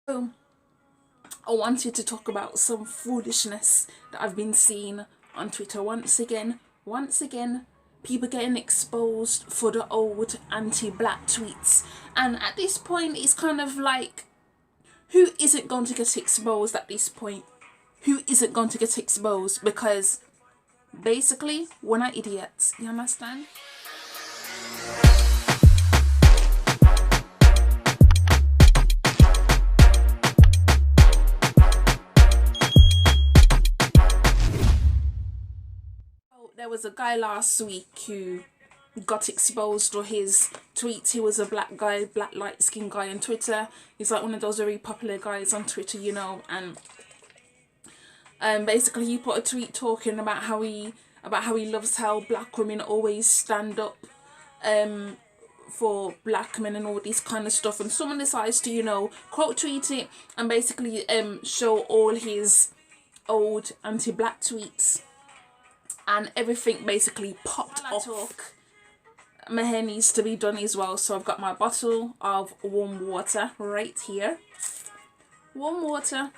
So I wanted to talk about some foolishness that I've been seeing on Twitter once again. People getting exposed for the old anti-black tweets. And at this point, it's kind of like, who isn't going to get exposed at this point? Who isn't going to get exposed? Because basically, we're not idiots. You understand? There was a guy last week who got exposed for his tweets. He was a black guy, black light skinned guy on Twitter. He's like one of those very popular guys on Twitter, you know, and basically he put a tweet talking about how he loves how black women always stand up for black men and all this kind of stuff, and someone decides to, you know, quote tweet it and basically show all his old anti-black tweets, and everything basically popped off. My hair needs to be done as well, so I've got my bottle of warm water right here. Warm water.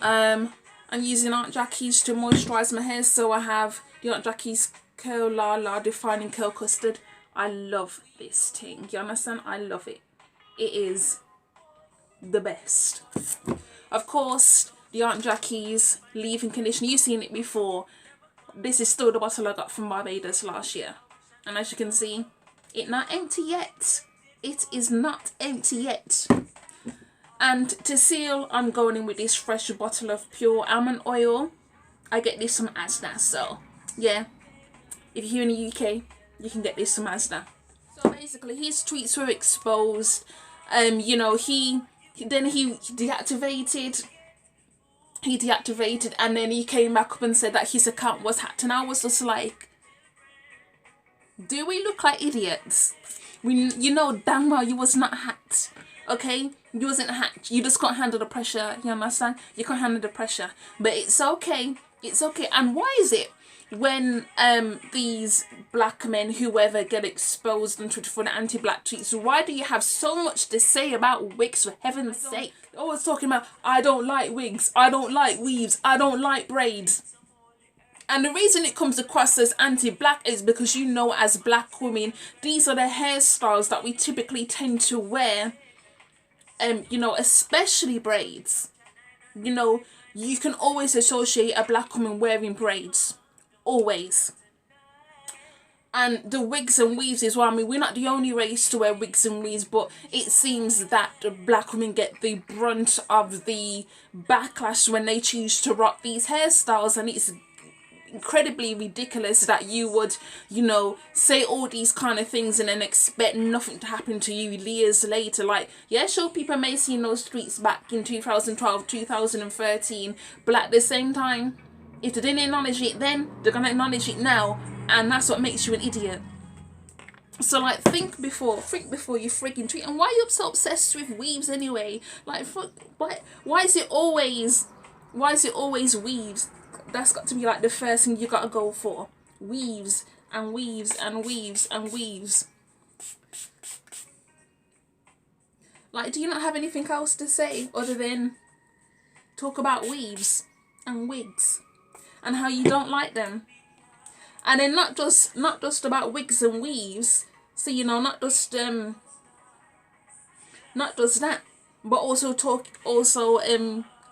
I'm using Aunt Jackie's to moisturize my hair, so I have the Aunt Jackie's Curl La La Defining Curl Custard. I love this thing. You understand? I love it. It is the best. Of course, the Aunt Jackie's leave-in conditioner. You've seen it before. This is still the bottle I got from Barbados last year. And as you can see, it's not empty yet. It is not empty yet. And to seal, I'm going in with this fresh bottle of pure almond oil. I get this from Asda, so yeah. If you're here in the UK, you can get this from Asda. So basically, his tweets were exposed. You know, he deactivated, and then he came back up and said that his account was hacked, and I was just like, do we look like idiots? You know damn well you was not hacked, okay? You wasn't hacked. You just can't handle the pressure. You understand? You can't handle the pressure, but it's okay. It's okay. And why is it when these black men, whoever, get exposed on Twitter for the anti-black tweets, why do you have so much to say about wigs, for heaven's sake? Always talking about, I don't like wigs, I don't like weaves, I don't like braids. And the reason it comes across as anti-black is because, you know, as black women, these are the hairstyles that we typically tend to wear, you know, especially braids. You know, you can always associate a black woman wearing braids. Always. And the wigs and weaves as well. I mean, we're not the only race to wear wigs and weaves, but it seems that the black women get the brunt of the backlash when they choose to rock these hairstyles, and it's incredibly ridiculous that you would, you know, say all these kind of things and then expect nothing to happen to you years later. Like, yeah, sure, people may see those tweets back in 2012, 2013, but at the same time, if they didn't acknowledge it then, they're gonna acknowledge it now, and that's what makes you an idiot. So, like, think before you freaking tweet. And why are you so obsessed with weaves anyway? Like, why is it always weaves? That's got to be like the first thing you gotta go for. Weaves and weaves and weaves and weaves. Like, do you not have anything else to say other than talk about weaves and wigs and how you don't like them? And then not just about wigs and weaves. So, you know, not just that, but also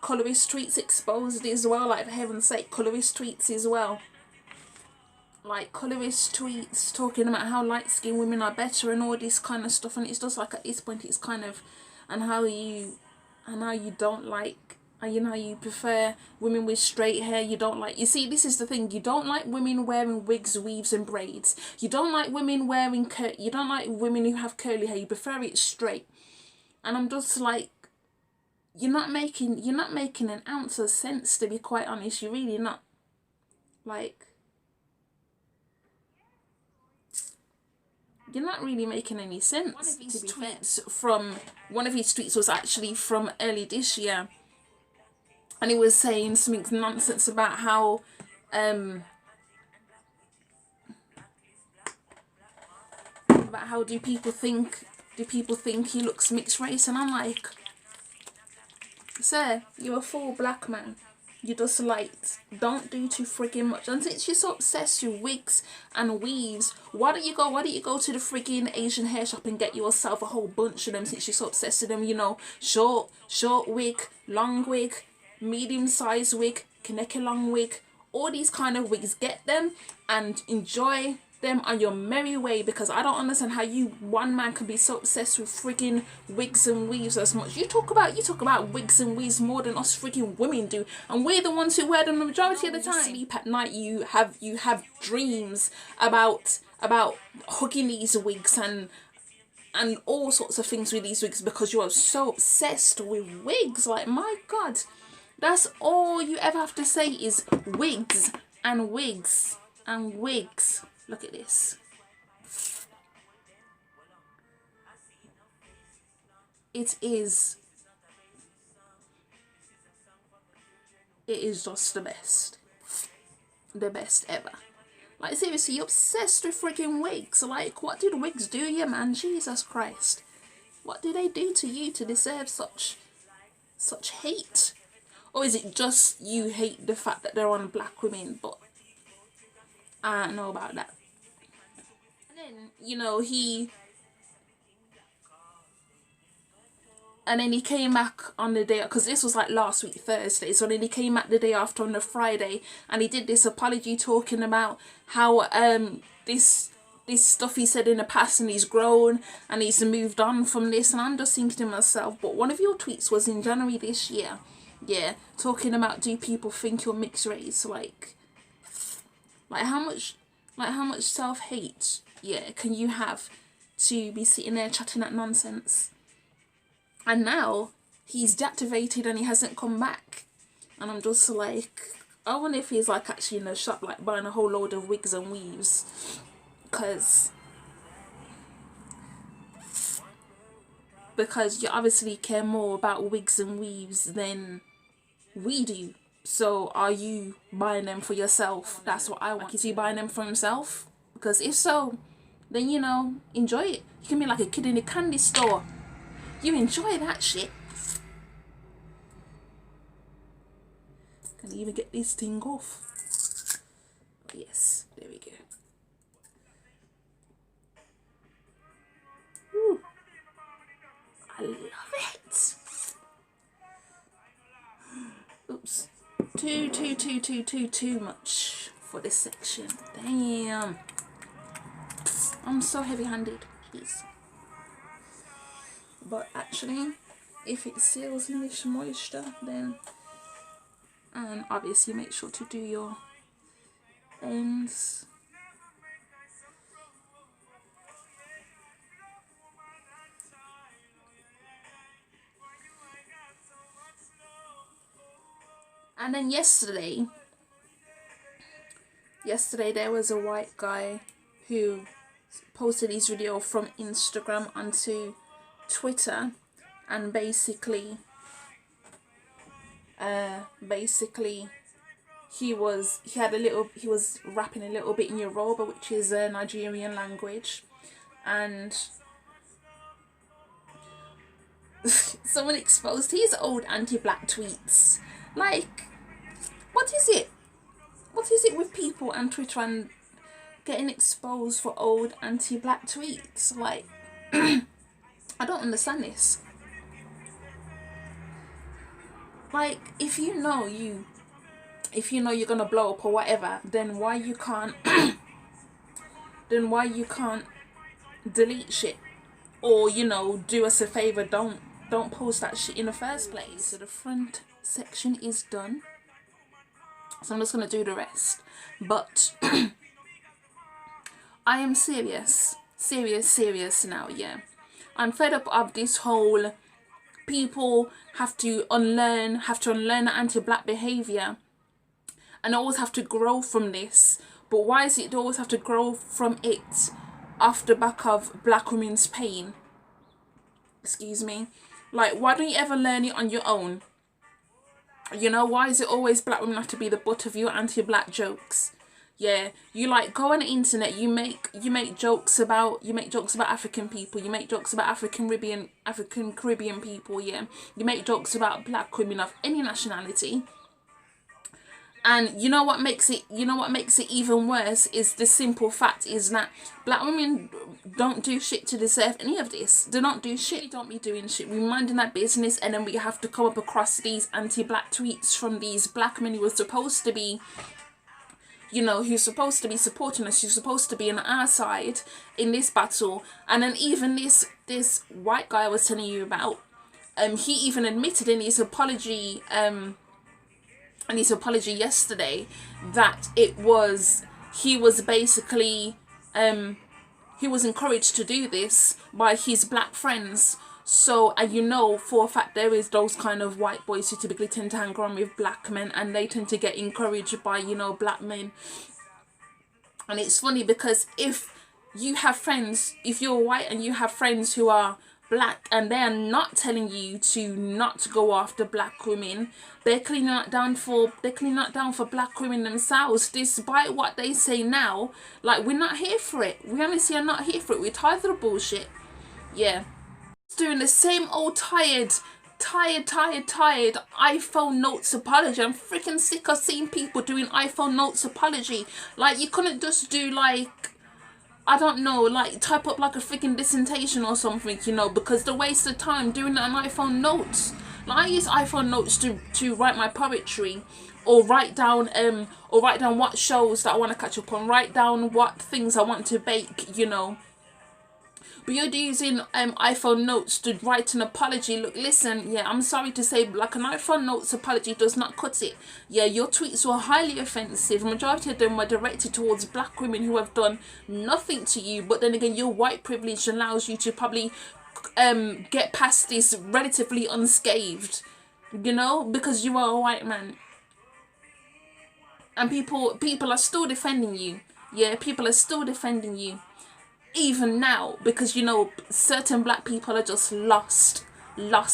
colorist tweets exposed as well. Like, for heaven's sake, colorist tweets as well. Like, colorist tweets talking about how light-skinned women are better and all this kind of stuff, and it's just like, at this point, it's kind of, and how you don't like, you know, you prefer women with straight hair. You don't like, you see, this is the thing, you don't like women wearing wigs, weaves and braids. You don't like women wearing you don't like women who have curly hair. You prefer it straight. And I'm just like, you're not making an ounce of sense, to be quite honest. You're really not. Like, you're not really making any sense. One of his tweets was actually from early this year, and he was saying something nonsense about how do people think he looks mixed race, and I'm like, Sir, you're a full black man. You just light. Don't do too friggin' much. And since you're so obsessed with wigs and weaves, why don't you go to the friggin' Asian hair shop and get yourself a whole bunch of them, since you're so obsessed with them, you know, short wig, long wig, medium sized wig, kaneke long wig, all these kind of wigs. Get them and enjoy them on your merry way, because I don't understand how one man can be so obsessed with friggin' wigs and weaves as much. You talk about wigs and weaves more than us friggin' women do, and we're the ones who wear them the majority of the time. You sleep at night, you have dreams about hugging these wigs and all sorts of things with these wigs, because you are so obsessed with wigs. Like, my God, that's all you ever have to say is wigs and wigs and wigs. Look at this. It is just the best. The best ever. Like, seriously, you're obsessed with freaking wigs. Like, what did wigs do you, man? Jesus Christ. What did they do to you to deserve such hate? Or is it just you hate the fact that they're on black women? But I don't know about that. And then, you know, he came back on the day, because this was like last week Thursday, so then he came back the day after on the Friday, and he did this apology talking about how this stuff he said in the past, and he's grown and he's moved on from this. And I'm just thinking to myself, but one of your tweets was in January this year, yeah, talking about, do people think you're mixed race? Like how much self-hate, yeah, can you have to be sitting there chatting that nonsense? And now he's deactivated and he hasn't come back. And I'm just like, I wonder if he's like actually in the shop, like buying a whole load of wigs and weaves. Because you obviously care more about wigs and weaves than we do. So are you buying them for yourself? That's what I want. Like, is he buying them for himself? Because if so, then, you know, enjoy it. You can be like a kid in a candy store. You enjoy that shit. Can even get this thing off. Yes, there we go. Woo. I love it. Oops. Too much for this section. Damn. I'm so heavy-handed. Jeez. But actually, if it seals in this moisture, then, and obviously make sure to do your ends. And then yesterday there was a white guy who posted his video from Instagram onto Twitter, and basically he was rapping a little bit in Yoruba, which is a Nigerian language, and someone exposed his old anti-black tweets. Like, what is it with people and Twitter and getting exposed for old anti-black tweets? Like, I don't understand this. Like, if you know you're gonna blow up or whatever, then why you can't delete shit, or, you know, do us a favor, don't post that shit in the first place. So the front section is done, so I'm just gonna do the rest. But I am serious now. Yeah, I'm fed up of this whole people have to unlearn the anti-black behavior and always have to grow from this. But why is it they always have to grow from it off the back of black women's pain? Excuse me. Like, why don't you ever learn it on your own? You know, why is it always black women have to be the butt of your anti-black jokes? Yeah, you like go on the internet, you make jokes about African people, you make jokes about African Caribbean people, yeah. You make jokes about black women of any nationality. And you know what makes it even worse is the simple fact is that black women don't do shit to deserve any of this. They don't do shit. They don't be doing shit. We minding that business, and then we have to come up across these anti-black tweets from these black men who were supposed to be, who's supposed to be supporting us, who's supposed to be on our side in this battle. And then even this white guy I was telling you about, he even admitted in his apology, yesterday, that he was basically, he was encouraged to do this by his black friends. So, and for a fact, there is those kind of white boys who typically tend to hang around with black men, and they tend to get encouraged by, black men. And it's funny because if you're white and you have friends who are black and they are not telling you to not go after black women, they're cleaning that down for black women themselves, despite what they say now. Like, we're not here for it. We honestly are not here for it. We're tired of the bullshit. Yeah. It's doing the same old tired iPhone notes apology. I'm freaking sick of seeing people doing iPhone notes apology. Like, you couldn't just do, like, I don't know, like type up like a freaking dissertation or something, because the waste of time doing that on iPhone notes. Like, I use iPhone notes to write my poetry, or write down what shows that I want to catch up on, write down what things I want to bake, But you're using iPhone notes to write an apology. Look, listen, yeah, I'm sorry to say, like, an iPhone notes apology does not cut it. Yeah, your tweets were highly offensive. Majority of them were directed towards black women who have done nothing to you. But then again, your white privilege allows you to probably get past this relatively unscathed, because you are a white man. And people are still defending you. Yeah, people are still defending you. Even now, because certain black people are just lost. Black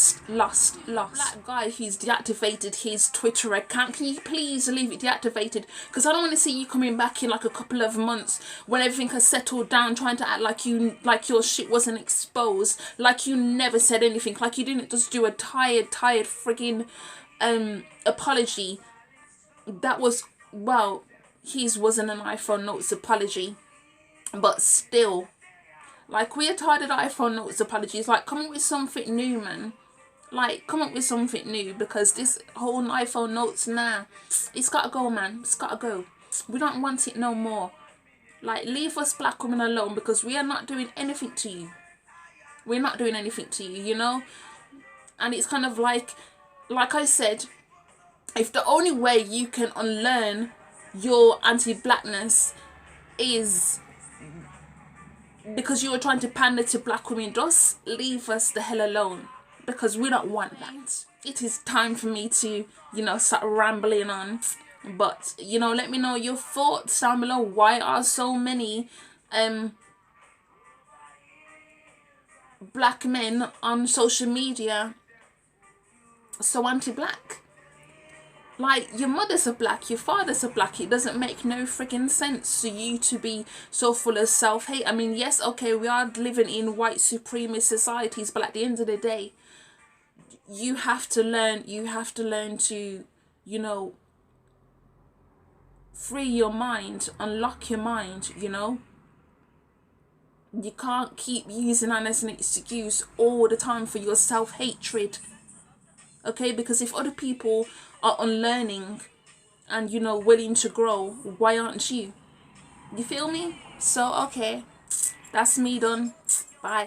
guy who's deactivated his Twitter account, can you please leave it deactivated? Because I don't want to see you coming back in like a couple of months when everything has settled down, trying to act like your shit wasn't exposed, like you never said anything, like you didn't just do a tired friggin' apology. That was, well, his wasn't an iPhone notes apology. But still, like, we're tired of iPhone notes apologies. Like, come up with something new, man. Like, come up with something new, because this whole iPhone notes, nah, it's gotta go, man. It's gotta go. We don't want it no more. Like, leave us black women alone, because we are not doing anything to you. We're not doing anything to you, And it's kind of like I said, if the only way you can unlearn your anti-blackness is because you were trying to pander to black women, just leave us the hell alone, because we don't want that. It is time for me to, start rambling on. But, let me know your thoughts down below. Why are so many black men on social media so anti-black? Like, your mothers are black, your fathers are black. It doesn't make no friggin' sense for you to be so full of self-hate. I mean, yes, okay, we are living in white supremacist societies, but at the end of the day, you have to learn to, free your mind, unlock your mind, You can't keep using that as an excuse all the time for your self-hatred. Okay, because if other people are unlearning and, willing to grow, why aren't you? You feel me? So, okay, that's me done. Bye.